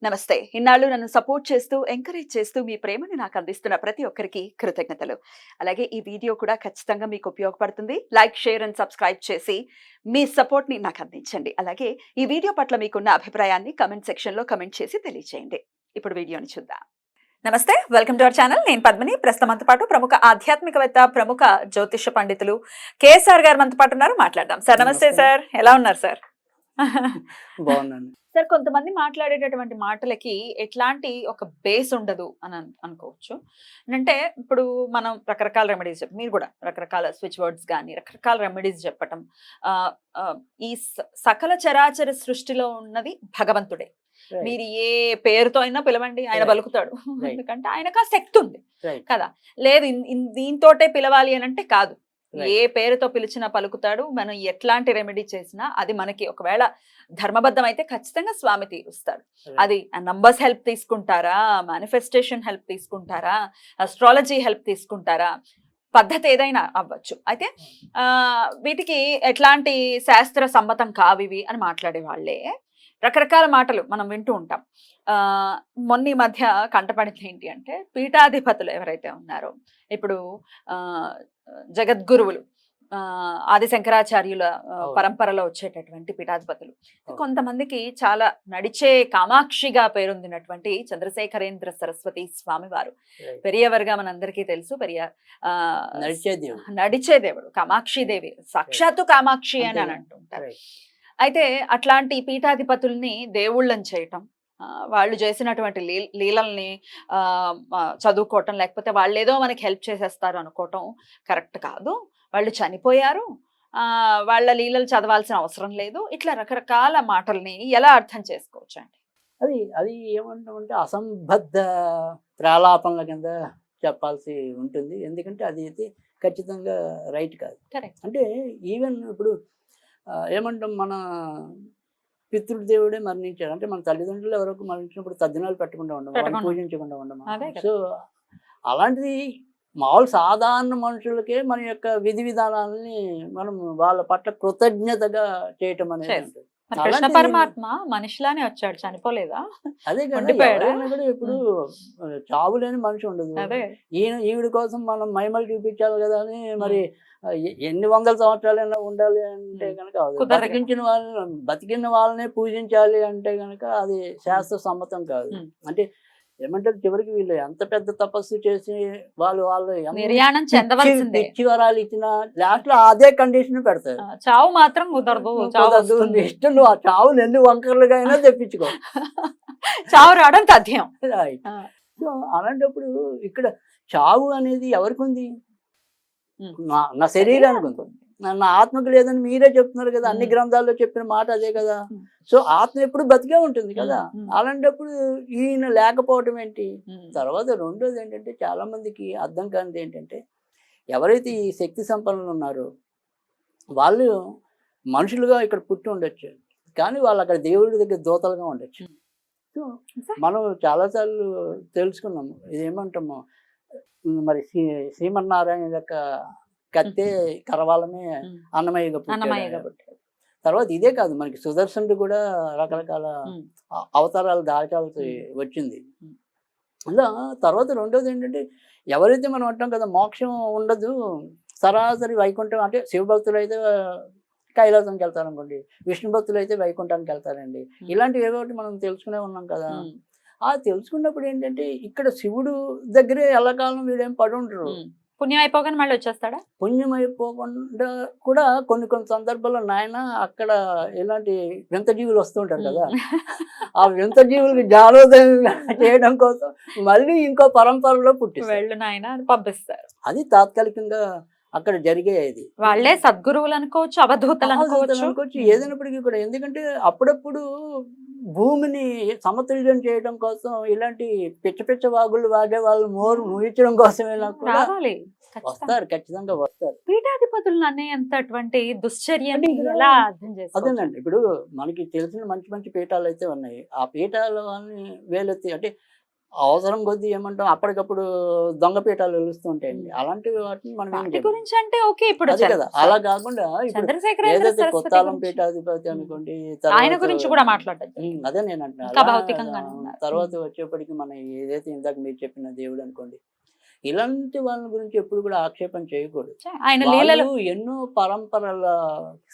నమస్తే. ఇన్నాళ్ళు నన్ను సపోర్ట్ చేస్తూ, ఎంకరేజ్ చేస్తూ మీ ప్రేమని నాకు అందిస్తున్న ప్రతి ఒక్కరికి కృతజ్ఞతలు. అలాగే ఈ వీడియో కూడా ఖచ్చితంగా మీకు ఉపయోగపడుతుంది. లైక్, షేర్ అండ్ సబ్స్క్రైబ్ చేసి మీ సపోర్ట్‌ని నాకు అందించండి. అలాగే ఈ వీడియో పట్ల మీకున్న అభిప్రాయాన్ని కామెంట్ సెక్షన్‌లో కామెంట్ చేసి తెలియజేయండి. ఇప్పుడు వీడియోని చూద్దాం. నమస్తే, వెల్కమ్ టు అవర్ ఛానల్. నేను పద్మిని. ప్రస్తుతం మనతో పాటు ప్రముఖ ఆధ్యాత్మికవేత్త, ప్రముఖ జ్యోతిష పండితులు కేఎస్ఆర్ గారు మనతో పాటు ఉన్నారు. మాట్లాడదాం. సార్ నమస్తే సార్. ఎలా ఉన్నారు సార్? బాగున్నాను సార్, కొంతమంది మాట్లాడేటటువంటి మాటలకి ఎట్లాంటి ఒక బేస్ ఉండదు అని అనుకోవచ్చు. అంటే ఇప్పుడు మనం రకరకాల రెమెడీస్ మీరు కూడా రకరకాల స్విచ్ వర్డ్స్ కానీ రకరకాల రెమెడీస్ చెప్పటం, ఈ సకల చరాచర సృష్టిలో ఉన్నది భగవంతుడే. మీరు ఏ పేరుతో అయినా పిలవండి, ఆయన పలుకుతాడు. ఎందుకంటే ఆయనకు ఆ శక్తి ఉంది కదా. లేదు దీంతోటే పిలవాలి అని అంటే కాదు, ఏ పేరుతో పిలిచినా పలుకుతాడు. మనం ఎట్లాంటి రెమెడీ చేసినా అది మనకి ఒకవేళ ధర్మబద్ధం అయితే ఖచ్చితంగా స్వామి తీరుస్తాడు. అది నంబర్స్ హెల్ప్ తీసుకుంటారా, మేనిఫెస్టేషన్ హెల్ప్ తీసుకుంటారా, అస్ట్రాలజీ హెల్ప్ తీసుకుంటారా, పద్ధతి ఏదైనా అవ్వచ్చు. అయితే వీటికి ఎట్లాంటి శాస్త్ర సమ్మతం కావివి అని మాట్లాడే వాళ్ళే రకరకాల మాటలు మనం వింటూ ఉంటాం. మొన్న ఈ మధ్య కంటపడింది ఏంటి అంటే, పీఠాధిపతులు ఎవరైతే ఉన్నారో, ఇప్పుడు జగద్గురువులు ఆది శంకరాచార్యుల పరంపరలో వచ్చేటటువంటి పీఠాధిపతులు, కొంతమందికి చాలా నడిచే కామాక్షిగా పేరొందినటువంటి చంద్రశేఖరేంద్ర సరస్వతి స్వామి వారు పెరియవర్గా మనందరికీ తెలుసు. నడిచే దేవుడు కామాక్షిదేవి, సాక్షాత్తు కామాక్షి అని అంటుంటారు. అయితే అట్లాంటి పీఠాధిపతుల్ని దేవుళ్ళని చేయటం, వాళ్ళు చేసినటువంటి లీలల్ని చదువుకోవటం, లేకపోతే వాళ్ళు ఏదో మనకి హెల్ప్ చేసేస్తారు అనుకోవటం కరెక్ట్ కాదు. వాళ్ళు చనిపోయారు, వాళ్ళ లీలలు చదవాల్సిన అవసరం లేదు. ఇట్లా రకరకాల మాటల్ని ఎలా అర్థం చేసుకోవచ్చు అండి? అది ఏమంటామంటే అసంబద్ధ ప్రాలాపనల కింద చెప్పాల్సి ఉంటుంది. ఎందుకంటే అది అయితే ఖచ్చితంగా రైట్ కాదు. అంటే ఈవెన్ ఇప్పుడు ఏమంటాం, మన పితృదేవుడే మరణించాడు అంటే మన తల్లిదండ్రులు ఎవరో మరణించినప్పుడు తద్దినాలు పెట్టకుండా ఉండము, వాళ్ళు పూజించకుండా ఉండము. సో అలాంటిది మామూలు సాధారణ మనుషులకే మన యొక్క విధి విధానాలని మనం వాళ్ళ పట్ల కృతజ్ఞతగా చేయటం అనేది ఉంటుంది. కృష్ణ పరమాత్మ మనిషిలానే వచ్చాడు, చనిపోలేదా? అదే కదా, కూడా ఇప్పుడు చావు లేని మనిషి ఉండదు. ఈవిడ కోసం మనం మహిమలు చూపించాలి కదా అని మరి ఎన్ని వందల సంవత్సరాలైనా ఉండాలి అంటే కనుక బతికిన వాళ్ళనే పూజించాలి అంటే కనుక అది శాస్త్ర సమ్మతం కాదు. అంటే ఏమంటారు, చివరికి వీళ్ళు ఎంత పెద్ద తపస్సు చేసి వాళ్ళు పిచ్చి వరాలు ఇచ్చినా లాస్ట్ లో అదే కండిషన్ పెడతారు, చావు మాత్రం కుదరదు. ఇష్టం నువ్వు ఆ చావుని ఎన్ని వంకర్లుగా అయినా తెప్పించుకో, చావు రావడం తథ్యం. సో అలాంటప్పుడు ఇక్కడ చావు అనేది ఎవరికి ఉంది? నా శరీరానికి ఉంది, నా ఆత్మకు లేదని మీరే చెప్తున్నారు కదా. అన్ని గ్రంథాల్లో చెప్పిన మాట అదే కదా. సో ఆత్మ ఎప్పుడు బతికే ఉంటుంది కదా. అలాంటప్పుడు ఈయన లేకపోవటం ఏంటి? తర్వాత రెండోది ఏంటంటే, చాలా మందికి అర్థం కానిది ఏంటంటే, ఎవరైతే ఈ శక్తి సంపన్నులు ఉన్నారో వాళ్ళు మనుషులుగా ఇక్కడ పుట్టి ఉండొచ్చు, కానీ వాళ్ళు అక్కడ దేవుడి దగ్గర దూతలుగా ఉండొచ్చు. సో మనం చాలాసార్లు తెలుసుకున్నాము, ఇదేమంటాము మరి శ్రీమన్నారాయణ యొక్క కత్తే కరవాలమే అన్నమయ్యగా పుట్టాడు. తర్వాత ఇదే కాదు, మనకి సుదర్శనుడు కూడా రకరకాల అవతారాలు దాల్చాల్సి వచ్చింది. అలా తర్వాత రెండోది ఏంటంటే, ఎవరైతే మనం అంటాం కదా మోక్షం ఉండదు, సరాసరి వైకుంఠం అంటే శివభక్తులు అయితే కైలాసానికి వెళ్తారు అనుకోండి, విష్ణు భక్తులు అయితే వైకుంఠానికి వెళ్తారండి. ఇలాంటివి ఏదో ఒకటి మనం తెలుసుకునే ఉన్నాం కదా. ఆ తెలుసుకున్నప్పుడు ఏంటంటే, ఇక్కడ శివుడు దగ్గరే ఎల్లకాలం వీడేం పడి ఉంటారు. పుణ్యం అయిపోగానే మళ్ళీ వచ్చేస్తాడా? పుణ్యం అయిపోకుండా కూడా కొన్ని సందర్భాల్లో నాయన అక్కడ ఇలాంటి వింత జీవులు వస్తుంటారు కదా, ఆ వింత జీవులకి జాలోదయం చేయడం కోసం మళ్ళీ ఇంకో పరంపరలో వెళ్ళు నాయన అని పంపిస్తారు. అది తాత్కాలికంగా అక్కడ జరిగేది. వాళ్ళే సద్గురువులు అనుకోవచ్చు, అవధూతలు అనుకోవచ్చు, ఏదైనప్పటికీ కూడా. ఎందుకంటే అప్పుడప్పుడు భూమిని సమతుల్యం చేయడం కోసం ఇలాంటి పిచ్చ వాగులు వాగే వాళ్ళు మోరు ముగించడం కోసమైనా కూడా వస్తారు, ఖచ్చితంగా వస్తారు. పీఠాధిపతులు అనేంతటువంటి దుశ్చర్యని ఎలా అర్థం చేసుకోవచ్చు? అదేనండి, ఇప్పుడు మనకి తెలిసిన మంచి మంచి పీఠాలు అయితే ఉన్నాయి. ఆ పీఠాలు వేలెత్తి అంటే అవసరం కొద్దీ ఏమంటాం అప్పటికప్పుడు దొంగ పీఠాలు వెలుస్తూ ఉంటాయండి. అలాంటి వాటిని మనం గురించి అంటే ఓకే, ఇప్పుడు కదా అలా కాకుండా ఏదైతే కొత్తాలం పీఠాధిపతి అనుకోండి, ఆయన గురించి కూడా మాట్లాడతాం. అదే నేను అంటున్నా, తర్వాత వచ్చేప్పటికి మన ఏదైతే ఇందాక మీరు చెప్పిన దేవుడు అనుకోండి, ఇలాంటి వాళ్ళ గురించి ఎప్పుడు కూడా ఆక్షేపణ చేయకూడదు. ఆయన లీలలు వాళ్ళు ఎన్నో పరంపరల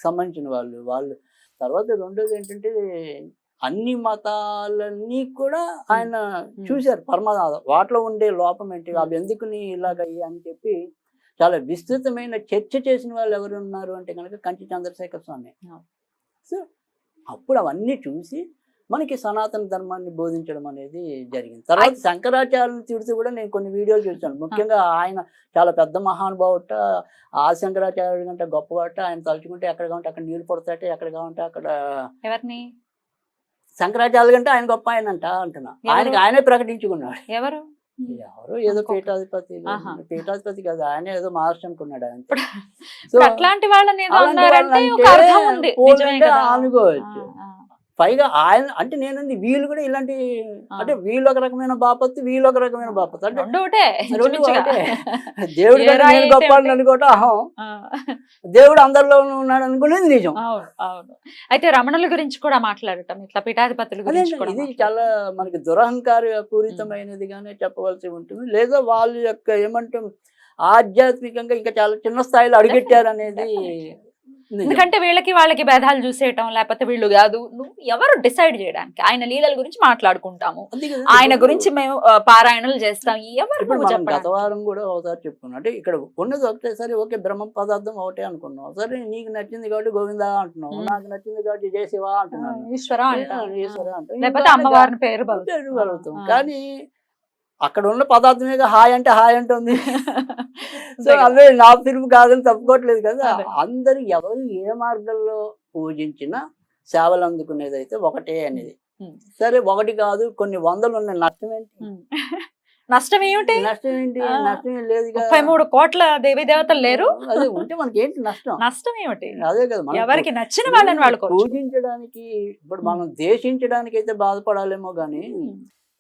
సంబంధించిన వాళ్ళు. తర్వాత రెండోది ఏంటంటే అన్ని మతాలన్నీ కూడా ఆయన చూశారు. వాటిలో ఉండే లోపం ఏంటి, అవి ఎందుకుని ఇలాగ అని చెప్పి చాలా విస్తృతమైన చర్చ చేసిన వాళ్ళు ఎవరు ఉన్నారు అంటే కనుక కంచి చంద్రశేఖర స్వామి. సో అప్పుడు అవన్నీ చూసి మనకి సనాతన ధర్మాన్ని బోధించడం అనేది జరిగింది. తర్వాత శంకరాచార్యులను తిడుతూ కూడా నేను కొన్ని వీడియోలు చూశాను. ముఖ్యంగా ఆయన చాలా పెద్ద మహానుభావుట, ఆ శంకరాచార్యుడి కంటే గొప్పవాట, ఆయన తలుచుకుంటే ఎక్కడ కావంటే అక్కడ నీళ్లు పడతాట, ఎక్కడ కావంటే అక్కడ. ఎవరిని? శంకరాచార్యులు కంటే ఆయన గొప్ప ఆయనంట అంటున్నా. ఆయనే ప్రకటించుకున్నాడు. ఎవరు ఏదో పీఠాధిపతి కదా, ఆయన ఏదో మహర్షి అనుకున్నాడు ఆయన. సో అట్లాంటి వాళ్ళని అనుకోవచ్చు. పైగా ఆయన అంటే నేనండి వీళ్ళు కూడా ఇలాంటి, అంటే వీళ్ళు ఒక రకమైన బాపత్తు, వీళ్ళు ఒక రకమైన బాపత్తు, అంటే దేవుడు గొప్ప అనుకోవటం అహం, దేవుడు అందరిలో ఉన్నాడు అనుకునేది నిజం. అవును. అయితే రమణుల గురించి కూడా మాట్లాడటం, ఇట్లా పీఠాధిపతుల గురించి ఇది చాలా మనకి దురహంకార పూరితమైనదిగానే చెప్పవలసి ఉంటుంది. లేదా వాళ్ళ యొక్క ఏమంటాం ఆధ్యాత్మికంగా ఇంకా చాలా చిన్న స్థాయిలో అడుగెట్టారు అనేది. ఎందుకంటే వీళ్ళకి వాళ్ళకి భేదాలు చూసేయటం, లేకపోతే వీళ్ళు కాదు, నువ్వు ఎవరు డిసైడ్ చేయడానికి? ఆయన లీలల గురించి మాట్లాడుకుంటాము, ఆయన గురించి మేము పారాయణలు చేస్తాం, ఎవరు? గత వారం కూడా ఒకసారి చెప్పుకున్నాం. అంటే ఇక్కడ ఉన్నది ఒకటేసారి ఓకే, బ్రహ్మ పదార్థం ఒకటే అనుకున్నాం. సరే నీకు నచ్చింది కాబట్టి గోవిందా అంటున్నావు, నాకు నచ్చింది కాబట్టి జయ శివ అంటున్నాను, ఈశ్వర అంటాను, లేకపోతే అమ్మవారిని పేరు కలుగుతాం. కానీ అక్కడ ఉన్న పదార్థమే హాయ్ అంటే హాయ్ అంటుంది. సో అవే నా పిలుపు కాదని తప్పుకోవట్లేదు కదా. అందరూ ఎవరు ఏ మార్గంలో పూజించినా సేవలు అందుకునేది అయితే ఒకటే అనేది. సరే ఒకటి కాదు, కొన్ని వందలు ఉన్నాయి. నష్టం ఏంటి? నష్టం ఏమిటి? నష్టం ఏం లేదు. 33 కోట్ల దేవీ దేవతలు లేరు, అదే ఉంటే మనకి ఏంటి నష్టం? నష్టం ఏమిటి? అదే కదా, ఎవరికి నచ్చిన వాళ్ళని వాళ్ళు పూజించడానికి. ఇప్పుడు మనం దేశించడానికి అయితే బాధపడాలేమో గానీ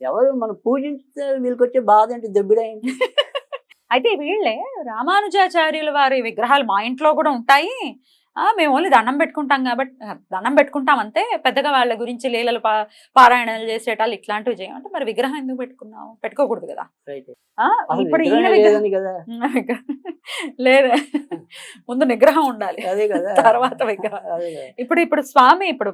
ఎవరు మనం పూజించితే వీళ్ళకి వచ్చే బాధ ఏంటి, దెబ్బిడ ఏంటి? అయితే వీళ్ళే రామానుజాచార్యుల వారి విగ్రహాలు మా ఇంట్లో కూడా ఉంటాయి, మేము ఓన్లీ దండం పెట్టుకుంటాం కాబట్టి దండం పెట్టుకుంటాం అంతే, పెద్దగా వాళ్ళ గురించి లీలలు పారాయణాలు చేసేటాలు ఇట్లాంటివి చేయమంటే మరి విగ్రహం ఎందుకు పెట్టుకున్నావు? పెట్టుకోకూడదు కదా. ఇప్పుడు ఈయన లేదా, ముందు నిగ్రహం ఉండాలి, తర్వాత విగ్రహం. ఇప్పుడు స్వామి, ఇప్పుడు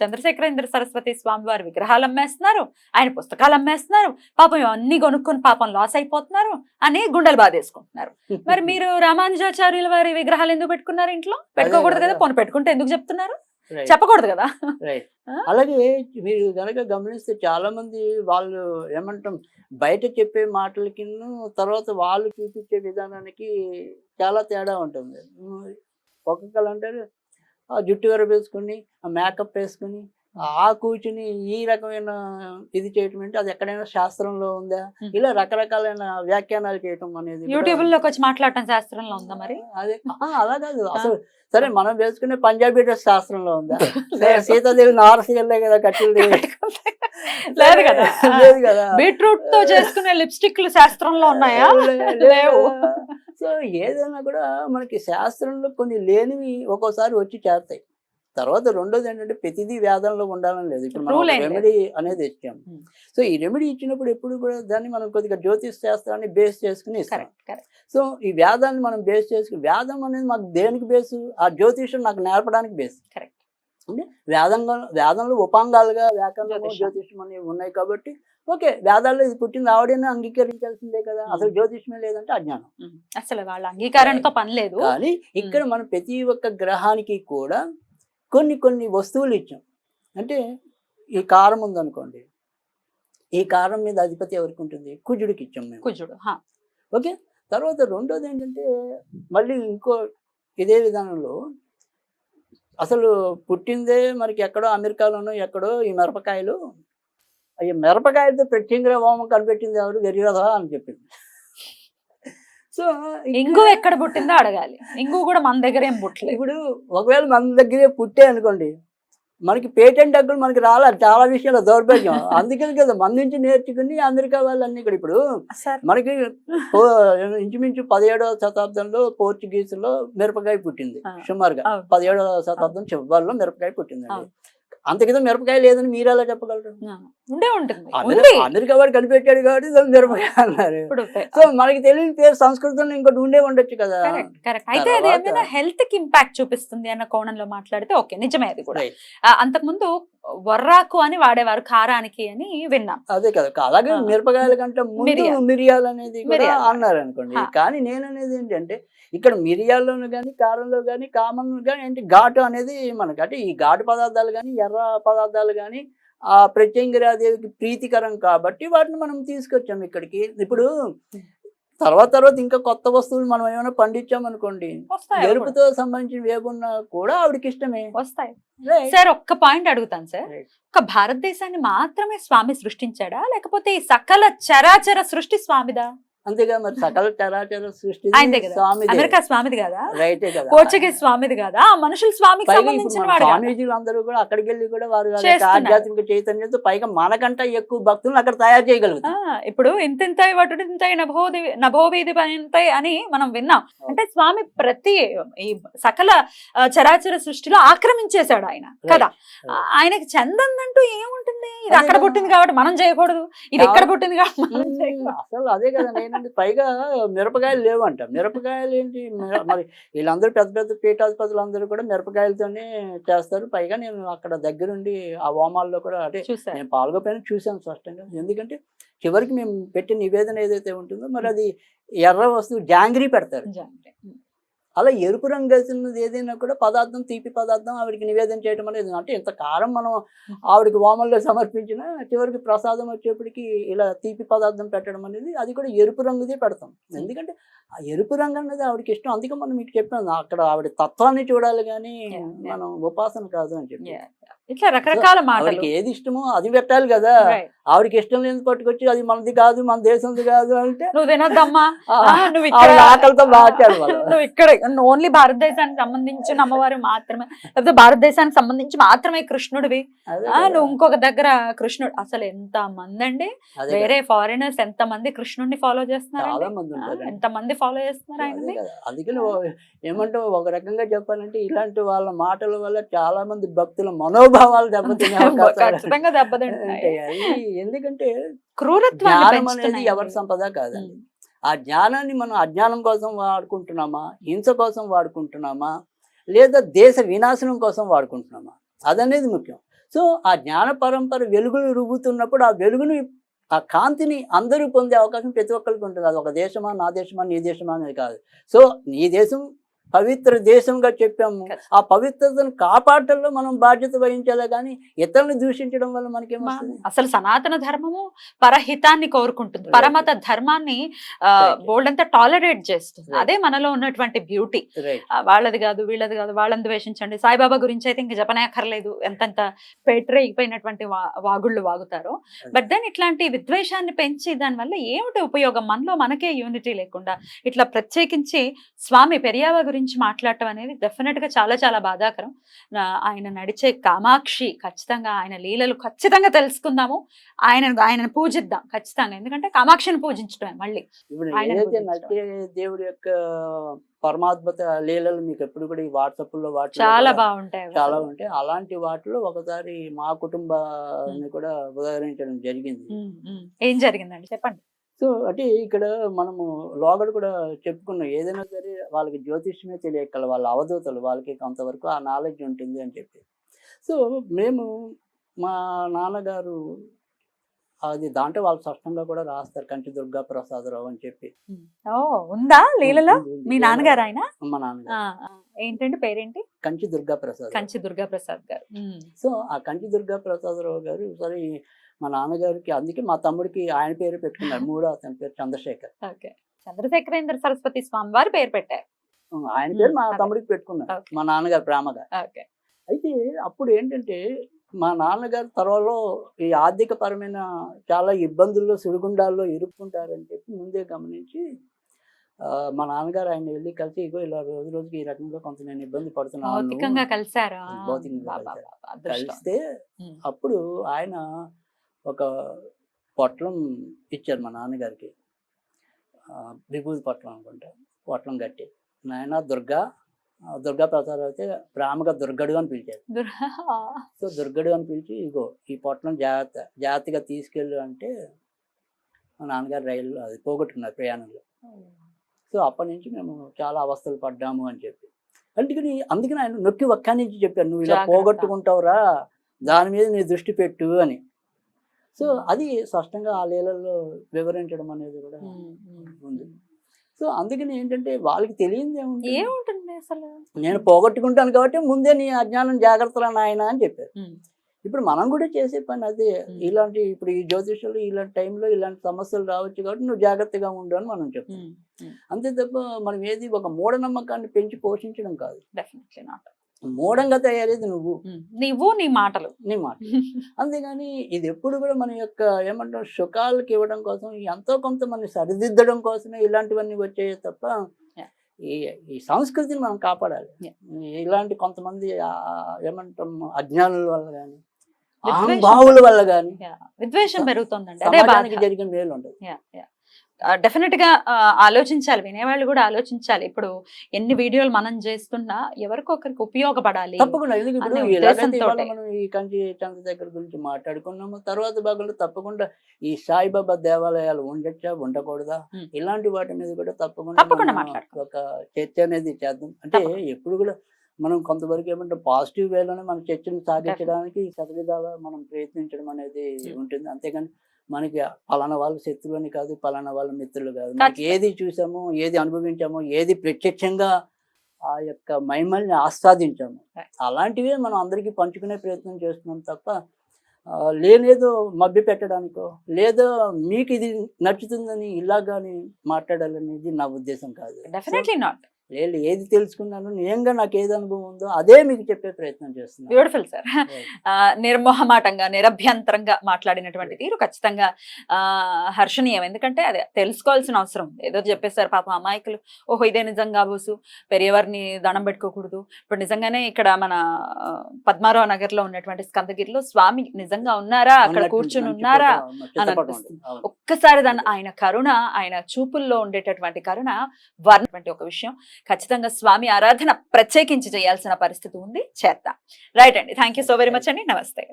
చంద్రశేఖరేంద్ర సరస్వతి స్వామి వారి విగ్రహాలు అమ్మేస్తున్నారు, ఆయన పుస్తకాలు అమ్మేస్తున్నారు, పాపం అన్ని కొనుక్కొని పాపం లాస్ అయిపోతున్నారు అని గుండెలు బాధేసుకుంటున్నారు. మరి మీరు రామానుజాచార్యుల వారి విగ్రహాలు ఎందుకు పెట్టుకున్నారు ఇంట్లో? పెట్టుకోకూడదు కదా. పోనీ పెట్టుకుంటే ఎందుకు చెప్తున్నారు? చెప్పకూడదు కదా. అలాగే మీరు కనుక గమనిస్తే చాలా మంది వాళ్ళు ఏమంటాం బయట చెప్పే మాటలకి తర్వాత వాళ్ళు చూపించే విధానానికి చాలా తేడా ఉంటుంది. ఒక్కొక్కరు అంటారు జుట్టు వేసుకుని మేకప్ వేసుకుని కూర్చుని ఈ రకమైన ఇది చేయటం అంటే అది ఎక్కడైనా శాస్త్రంలో ఉందా? ఇలా రకరకాలైన వ్యాఖ్యానాలు చేయటం అనేది యూట్యూబ్ లోకి వచ్చి మాట్లాడటం శాస్త్రంలో ఉందా? మరి అదే అలా కాదు అసలు. సరే మనం వేసుకునే పంజాబీ డ్రెస్ శాస్త్రంలో ఉందా? సీతాదేవి నారసీయలే కదా కట్టెలు లేదు కదా. బీట్రూట్ తో చేసుకునే లిప్స్టిక్లు శాస్త్రంలో ఉన్నాయా? లేవు. సో ఏదైనా కూడా మనకి శాస్త్రంలో కొన్ని లేనివి ఒక్కోసారి వచ్చి చేరుతాయి. తర్వాత రెండోది ఏంటంటే ప్రతిదీ వేదంలో ఉండాలని లేదు. ఇప్పుడు మనం రెమెడీ అనేది ఇచ్చాము. సో ఈ రెమెడీ ఇచ్చినప్పుడు ఎప్పుడు కూడా దాన్ని మనం కొద్దిగా జ్యోతిష్ శాస్త్రాన్ని బేస్ చేసుకుని ఇస్తాం. సో ఈ వేదాన్ని మనం బేస్ చేసుకుని, వేదం అనేది మాకు దేనికి బేసు? ఆ జ్యోతిషం నాకు నేర్పడానికి బేస్. అంటే వేదంలో ఉపాంగాలుగా వ్యాకరణము జ్యోతిషం అనేవి ఉన్నాయి కాబట్టి ఓకే, వేదాల్లో ఇది పుట్టింది ఆవిడైనా అంగీకరించాల్సిందే కదా. అసలు జ్యోతిషమే లేదంటే అజ్ఞానం, అసలు వాళ్ళ అంగీకారంతో పని లేదు. కానీ ఇక్కడ మనం ప్రతి ఒక్క గ్రహానికి కూడా కొన్ని వస్తువులు ఇచ్చాం. అంటే ఈ కారం ఉందనుకోండి, ఈ కారం మీద అధిపతి ఎవరికి ఉంటుంది? కుజుడికి ఇచ్చాం మేము. కుజుడు. ఓకే. తర్వాత రెండోది ఏంటంటే మళ్ళీ ఇంకో ఇదే విధానంలో అసలు పుట్టిందే మనకి ఎక్కడో అమెరికాలోనో ఎక్కడో ఈ మిరపకాయలు, ఈ మిరపకాయలతో ప్రత్యేకంగా హోమం కనిపెట్టింది ఎవరు? గరియోధ అని చెప్పింది. సో ఇంగు ఎక్కడ పుట్టిందో అడగాలి. ఇంగు కూడా మన దగ్గర ఏం పుట్టలేదు. ఇప్పుడు ఒకవేళ మన దగ్గరే పుట్టే అనుకోండి, మనకి పేటెంట్ హక్కులు మనకి రాలేదు చాలా విషయాలు, దౌర్భాగ్యం. అందుకని కదా మన నుంచి నేర్చుకుని అమెరికా వాళ్ళన్నీ ఇక్కడ. ఇప్పుడు మనకి ఇంచుమించు 17వ శతాబ్దంలో పోర్చుగీసులో మిరపకాయ పుట్టింది. సుమారుగా 17వ శతాబ్దం చివరిలో మిరపకాయ పుట్టిందండి. అంతకింద మిరపకాయ లేదని మీరు ఎలా చెప్పగలరు? ఉండే ఉంటుంది, ఉంది. అమెరికా వాడు కనిపెట్టాడు కాబట్టి దాన్ని మిరపకాయ అన్నారు. ఇప్పుడు సో మనకి తెలియని పేరు సంస్కృతంలో ఇంకోటి ఉండే ఉండొచ్చు కదా. కరెక్ట్. అయితే అది ఏమైనా హెల్త్ కి ఇంపాక్ట్ చూపిస్తుంది అన్న కోణంలో మాట్లాడితే ఓకే, నిజమే అది కూడా. అంతకుముందు వర్రాకు అని వాడేవారు కారానికి అని విన్నాం. అదే కదా, అలాగే మిరపకాయల కంటే ముందు మిరియాలు అనేది కూడా అన్నారు అనుకోండి. కానీ నేను అనేది ఏంటంటే ఇక్కడ మిరియాల్లోను కానీ కారంలో కానీ కామన్ కానీ ఏంటి ఘాటు అనేది మనకి, అంటే ఈ ఘాటు పదార్థాలు కానీ ఎర్ర పదార్థాలు కానీ ఆ ప్రత్యంగిరాదేవికి ప్రీతికరం కాబట్టి వాటిని మనం తీసుకొచ్చాం ఇక్కడికి. ఇప్పుడు తర్వాత ఇంకా కొత్త వస్తువులు మనం ఏమైనా పండించామనుకోండి, ఎరుపుతో సంబంధించిన వేగున్నా కూడా ఆవిడకి ఇష్టమే వస్తాయి. సార్ ఒక్క పాయింట్ అడుగుతాను సార్, ఒక భారతదేశాన్ని మాత్రమే స్వామి సృష్టించాడా లేకపోతే ఈ సకల చరాచర సృష్టి స్వామిదా? అంతేగా, మరి సకల చరాచర సృష్టి స్వామిది. అమెరికా స్వామిది కదా, రైటే కదా, పోర్చుగీస్ స్వామిది కదా, మనుషులు స్వామికి సంబంధించిన వాడు. స్వామీజీలు అందరూ కూడా అక్కడికి వెళ్ళి కూడా వారు ఆధ్యాత్మిక చైతన్యంతో పైగా మనకంట ఎక్కువ భక్తులను అక్కడ తయారు చేయగలుగుతారు. ఇప్పుడు ఇంతింతై వటుడు ఇంతై నభోవీధి పనింతై అని మనం విన్నాం. అంటే స్వామి ప్రతి ఈ సకల చరాచర సృష్టిలో ఆక్రమించేశాడు ఆయన కదా. ఆయనకి చెందందంటూ ఏముంటుంది? ఇది అక్కడ పుట్టింది కాబట్టి మనం చేయకూడదు, ఇది ఇక్కడ పుట్టింది కాబట్టి మనం చేయకూడదు. అసలు అదే కదా, పైగా మిరపకాయలు లేవంట. మిరపకాయలు ఏంటి మరి, వీళ్ళందరూ పెద్ద పెద్ద పీఠాధిపతులు అందరూ కూడా మిరపకాయలతోనే చేస్తారు. పైగా నేను అక్కడ దగ్గరుండి ఆ హోమాల్లో కూడా, అంటే నేను పాల్గొపోయినా చూశాను స్పష్టంగా. ఎందుకంటే చివరికి మేము పెట్టిన నివేదన ఏదైతే ఉంటుందో మరి అది ఎర్ర వస్తువు జాంగ్రీ పెడతారు. అలా ఎరుపు రంగు కలిసినది ఏదైనా కూడా పదార్థం, తీపి పదార్థం ఆవిడకి నివేదన చేయడం అనేది, అంటే ఇంత కారం మనం ఆవిడకి హోమంలో సమర్పించిన చివరికి ప్రసాదం వచ్చేప్పటికి ఇలా తీపి పదార్థం పెట్టడం అనేది అది కూడా ఎరుపు రంగుదే పెడతాం. ఎందుకంటే ఆ ఎరుపు రంగు అనేది ఆవిడకి ఇష్టం. అందుకే మనం మీకు చెప్పాను, అక్కడ ఆవిడ తత్వాన్ని చూడాలి కానీ మనం ఉపాసన కాదు అని చెప్పి. ఇట్లా రకరకాల మాటలకి ఏది ఇష్టమో అది పెట్టాలి కదా. ఆవిడకి ఇష్టం లేని పట్టుకొచ్చి అది మనది కాదు, మన దేశంది కాదు అంటే నువ్వు తినద్దమ్మా, ఆకలితో మార్చాడు. నువ్వు ఇక్కడ ఓన్లీ భారతదేశానికి సంబంధించిన అమ్మవారు మాత్రమే, లేకపోతే భారతదేశానికి సంబంధించి మాత్రమే కృష్ణుడివి, నువ్వు ఇంకొక దగ్గర కృష్ణుడు. అసలు ఎంత మంది అండి వేరే ఫారినర్స్ ఎంత మంది కృష్ణుడిని ఫాలో చేస్తున్నారు, ఎంత మంది ఫాలో చేస్తున్నారు ఆయనని. అందుకని ఏమంటావు, ఒక రకంగా చెప్పాలంటే ఇలాంటి వాళ్ళ మాటల వల్ల చాలా మంది భక్తుల మనోభావాలు ఖచ్చితంగా దెబ్బతింటాయి. ఎందుకంటే క్రూరత్వం అనేది ఎవరి సంపద కాదండి. ఆ జ్ఞానాన్ని మనం అజ్ఞానం కోసం వాడుకుంటున్నామా, హింస కోసం వాడుకుంటున్నామా, లేదా దేశ వినాశనం కోసం వాడుకుంటున్నామా, అదనేది ముఖ్యం. సో ఆ జ్ఞాన పరంపర వెలుగులు రుబ్బుతున్నప్పుడు ఆ వెలుగుని, ఆ కాంతిని అందరూ పొందే అవకాశం ప్రతి ఒక్కరికి ఉంటుంది. అది ఒక దేశమా, నా దేశమా, నీ దేశమా అనేది కాదు. సో నీ దేశం పవిత్ర దేశంగా చెప్పాము, ఆ పవిత్రతను కాపాడటంలో మనం బాధ్యత వహించాలే కానీ ఇతరులను దూషించడం వల్ల మనకేమొస్తుంది? అసలు సనాతన ధర్మము పరహితాన్ని కోరుకుంటుంది, పరమత ధర్మాన్ని బోల్డ్ అంతా టాలరేట్ చేస్తుంది. అదే మనలో ఉన్నటువంటి బ్యూటీ. వాళ్ళది కాదు, వీళ్ళది కాదు, వాళ్ళని ద్వేషించండి. సాయిబాబా గురించి అయితే ఇంక చెప్పనక్కర్లేదు, ఎంతంత అయిపోయినటువంటి వాగుళ్ళు వాగుతారో. బట్ దెన్ ఇట్లాంటి విద్వేషాన్ని పెంచి దానివల్ల ఏమిటి ఉపయోగం? మనలో మనకే యూనిటీ లేకుండా ఇట్లా ప్రత్యేకించి స్వామి పెరియావ గురించి మాట్లాడటం అనేది డెఫినెట్ గా చాలా చాలా బాధాకరం. ఆయన నడిచే కామాక్షి, ఖచ్చితంగా ఆయన లీలలు ఖచ్చితంగా తెలుసుకుందాము, ఆయనను పూజిద్దాం ఖచ్చితంగా. ఎందుకంటే కామాక్షిని పూజించడమే మళ్ళీ. దేవుడి యొక్క పరమాద్భుత లీలలు మీకు ఎప్పుడు కూడా ఈ వాట్సాప్ లో చాలా బాగుంటాయి, చాలా ఉంటాయి. అలాంటి వాటిలో ఒకసారి మా కుటుంబాన్ని కూడా ఉదాహరించడం జరిగింది. ఏం జరిగిందండి చెప్పండి. సో అంటే ఇక్కడ మనము లోగడ కూడా చెప్పుకున్నాం, ఏదైనా సరే వాళ్ళకి జ్యోతిష్యమే తెలియకల వాళ్ళ అవధూతలు, వాళ్ళకి కొంతవరకు ఆ నాలెడ్జ్ ఉంటుంది అని చెప్పి. సో మేము మా నాన్నగారు అది దాంట్లో వాళ్ళు స్పష్టంగా కూడా రాస్తారు, కంచి దుర్గా ప్రసాదరావు అని చెప్పి. ఉందా లీలలో మీ నాన్నగారు? ఆయన మా నాన్నగారు ఏంటంటే పేరేంటి? కంచి దుర్గా ప్రసాద్. కంచి దుర్గా ప్రసాద్ గారు. సో ఆ కంచి దుర్గా ప్రసాదరావు గారు సరే మా నాన్నగారికి, అందుకే మా తమ్ముడికి ఆయన పేరు పెట్టుకున్నారు. మూడో అతని పేరు చంద్రశేఖర్. చంద్రశేఖరేంద్ర సరస్వతి స్వామి వారి పేరు పెట్టారు. ఆయన పేరు మా తమ్ముడికి పెట్టుకున్నారు మా నాన్నగారు ప్రేమగా. అయితే అప్పుడు ఏంటంటే మా నాన్నగారు త్వరలో ఈ ఆర్థిక పరమైన చాలా ఇబ్బందుల్లో, సుడిగుండాల్లో ఇరుక్కుంటారని చెప్పి ముందే గమనించి మా నాన్నగారు ఆయన వెళ్ళి కలిసి, ఇగో ఇలా రోజు రోజుకి ఈ రకంగా కొంత నేను ఇబ్బంది పడుతున్నాను. భౌతికంగా కలిసారా? కలిస్తే అప్పుడు ఆయన ఒక పొట్లం ఇచ్చారు మా నాన్నగారికి, విభూతి పొట్లం అనుకుంటా. పొట్లం కట్టి, నాయన దుర్గా దుర్గా ప్రసాద్ అయితే ప్రేమగా దుర్గడు అని పిలిచారు. సో దుర్గడు అని పిలిచి ఇగో ఈ పొట్లం జాగ్రత్తగా తీసుకెళ్ళు అంటే మా నాన్నగారు రైల్లో అది పోగొట్టుకున్నారు ప్రయాణంలో. సో అప్పటి నుంచి మేము చాలా అవస్థలు పడ్డాము అని చెప్పి అందుకని ఆయన నొక్కి ఒక్క నుంచి చెప్పారు, నువ్వు ఇలా జాగ్రత్త. పోగొట్టుకుంటావురా, దాని మీద నీ దృష్టి పెట్టు అని. సో అది స్పష్టంగా ఆ లీలల్లో వివరించడం అనేది కూడా ఉంది. సో అందుకని ఏంటంటే వాళ్ళకి తెలియదు ఏముంటుంది అసలు, నేను పోగొట్టుకుంటాను కాబట్టి ముందే నీ అజ్ఞానం జాగ్రత్తరా నాయన అని చెప్పారు. ఇప్పుడు మనం కూడా చేసే పని అదే. ఇలాంటి ఇప్పుడు ఈ జ్యోతిష్యులు ఇలాంటి టైంలో ఇలాంటి సమస్యలు రావచ్చు కాబట్టి నువ్వు జాగ్రత్తగా ఉండు అని మనం చెప్తాం. అంతే తప్ప మనం ఏది ఒక మూఢనమ్మకాన్ని పెంచి పోషించడం కాదు. Definitely not. మూఢంగా తయారేది నువ్వు నీ మాటలు. నీ మాట. అంతేగాని ఇది ఎప్పుడు కూడా మన యొక్క ఏమంటాం సుఖాలకి ఇవ్వడం కోసం ఎంతో కొంత మనం సరిదిద్దడం కోసమే ఇలాంటివన్నీ వచ్చాయి తప్ప ఈ సంస్కృతిని మనం కాపాడాలి. ఇలాంటి కొంతమంది ఏమంటాం అజ్ఞానుల వల్ల కానీ అహంభావుల వల్ల కానీ విద్వేషం పెరుగుతుందండి. సమాజానికి జరిగిన మేలు ఉండదు. డెఫినెట్ గా ఆలోచించాలి, వినేవాళ్ళు కూడా ఆలోచించాలి. ఇప్పుడు ఎన్ని వీడియోలు మనం చేస్తున్నా ఎవరికొకరికి ఉపయోగపడాలి. తప్పకుండా ఎందుకు ఇప్పుడు మనం ఈ కంచి చంద్రశేఖర్ గురించి మాట్లాడుకున్నాము. తర్వాత భాగంలో తప్పకుండా ఈ సాయిబాబా దేవాలయాలు ఉండొచ్చా ఉండకూడదా ఇలాంటి వాటి మీద కూడా తప్పకుండా ఒక చర్చ అనేది చేద్దాం. అంటే ఎప్పుడు కూడా మనం కొంతవరకు ఏమంటే పాజిటివ్ వేలోనే మన చర్చను సాగించడానికి శతవిధాలా మనం ప్రయత్నించడం అనేది ఉంటుంది. అంతేగాని మనకి పలానా వాళ్ళు శత్రువు అని కాదు, పలానా వాళ్ళ మిత్రులు కాదు. మనకి ఏది చూసామో, ఏది అనుభవించామో, ఏది ప్రత్యక్షంగా ఆ యొక్క మహిమల్ని ఆస్వాదించాము, అలాంటివే మనం అందరికీ పంచుకునే ప్రయత్నం చేస్తున్నాం తప్ప లేదో మభ్య పెట్టడానికో లేదో మీకు ఇది నచ్చుతుందని ఇలాగాని మాట్లాడాలనేది నా ఉద్దేశం కాదు. Definitely not. లేదు, ఏది తెలుసుకున్నాను నిజంగా నాకు ఏది అనుభవం ఉందో అదే మీకు చెప్పే ప్రయత్నం చేస్తున్నాను. Beautiful sir. నిర్మోహమాటంగా నిరభ్యంతరంగా మాట్లాడినటువంటి తీరు ఖచ్చితంగా హర్షణీయం. ఎందుకంటే అదే తెలుసుకోవాల్సిన అవసరం. ఏదో చెప్పేశారు పాపం అమాయకులు, ఓహో ఇదే నిజంగా బోసు పెరియవారిని దండం పెట్టుకోకూడదు. ఇప్పుడు నిజంగానే ఇక్కడ మన పద్మారావు నగర్ లో ఉన్నటువంటి స్కందగిరిలో స్వామి నిజంగా ఉన్నారా, అక్కడ కూర్చుని ఉన్నారా అని అనిపిస్తుంది. ఒక్కసారి దాన్ని ఆయన కరుణ, ఆయన చూపుల్లో ఉండేటటువంటి కరుణ వర్ణటువంటి ఒక విషయం. ఖచ్చితంగా స్వామి ఆరాధన ప్రత్యేకించి చేయాల్సిన పరిస్థితి ఉంది, చేద్దాం. రైట్ అండి, thank you so very much అండి. నమస్తే.